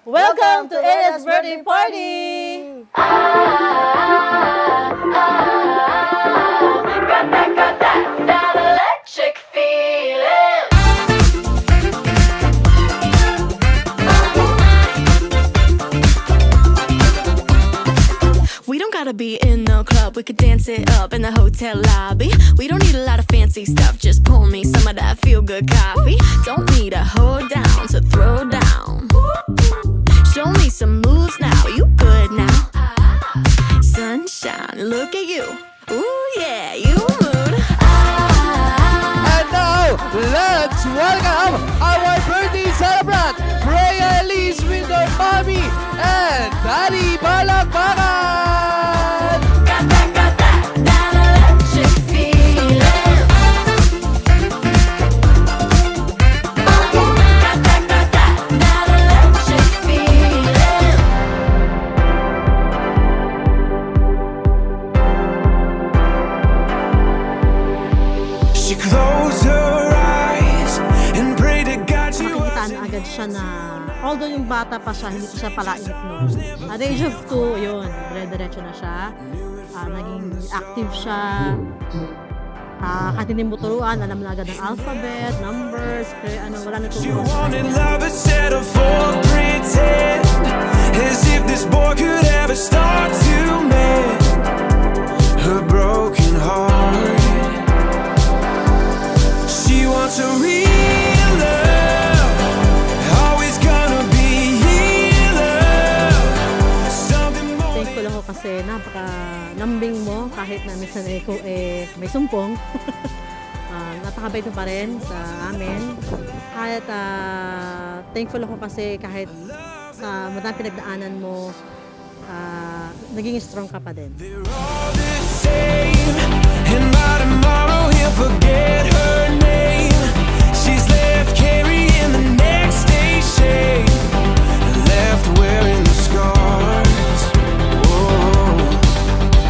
Welcome to Aya's birthday party! Got that electric feeling. We don't gotta be in the club, we could dance it up in the hotel lobby. We don't need a lot of fancy stuff, just pour me some of that feel-good coffee. Don't need a hold down to throw down. Show me some moves now, you good now. Sunshine, look at you. Ooh yeah, you mood. And now, let's welcome our birthday celebrant, Freya Elise with her mommy and daddy Balakbakan! Got that electric feeling. Got that electric feeling. She closed her eyes and prayed to God she Makikita na agad siya na, although yung bata pa siya, hindi ko siya palait noon. At the age of 2, yun, dire-diretso na siya. Naging active siya. Kahit hindi mo turuan, alam na agad ng alphabet, numbers, kaya wala na She turuan. wanted love but settled for pretend, as if this boy could ever start to mend her broken heart. She wants a real love, always gonna be real love, something more. Thankful ako kasi napaka-lambing mo kahit na minsan may sumpong. Napakabait mo pa rin sa amin. Kahit thankful ako kasi kahit sa madaming pinagdaanan mo, naging strong ka pa din. They're all the same, and by tomorrow he'll forget her name. She's left carrying the next day's shame, left wearing the scars. Whoa.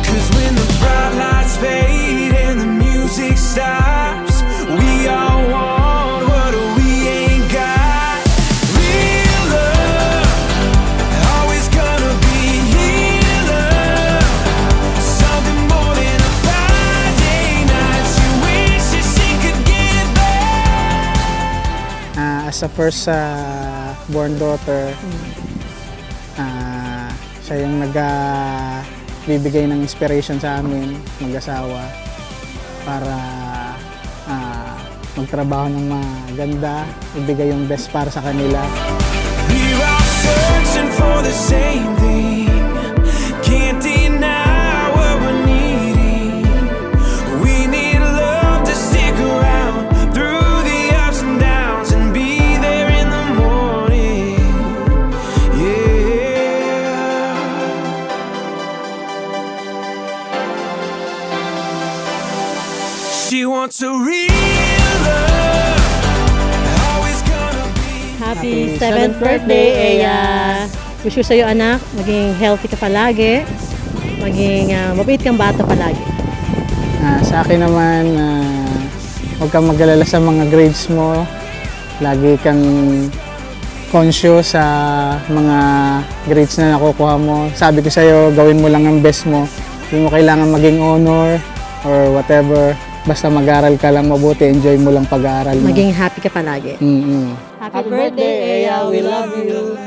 'Cause when the bright lights fade and the music stops, we all want what we ain't got. Real love, always gonna be real love, something more than a Friday night. She wishes she could get back. As a first born daughter, siya yung bibigay ng inspiration sa amin mag-asawa para magtrabaho ng maganda, ibigay yung best para sa kanila. We're all searching for the same thing. Can't deny what we're needing. We need love to stick around through the ups and downs and be there in the morning. Yeah. She wants a real love, always gonna be. Happy 7th birthday, Eya! Wish ko sa'yo, anak, maging healthy ka palagi, maging mabait kang bata palagi. Sa akin naman, huwag kang mag-alala sa mga grades mo. Lagi kang conscious sa mga grades na nakukuha mo. Sabi ko sa'yo, gawin mo lang ang best mo. Hindi mo kailangan maging honor or whatever. Basta mag-aral ka lang mabuti, enjoy mo lang pag-aaral mo. Maging happy ka palagi. Mm-mm. Happy birthday, Eya! We love you!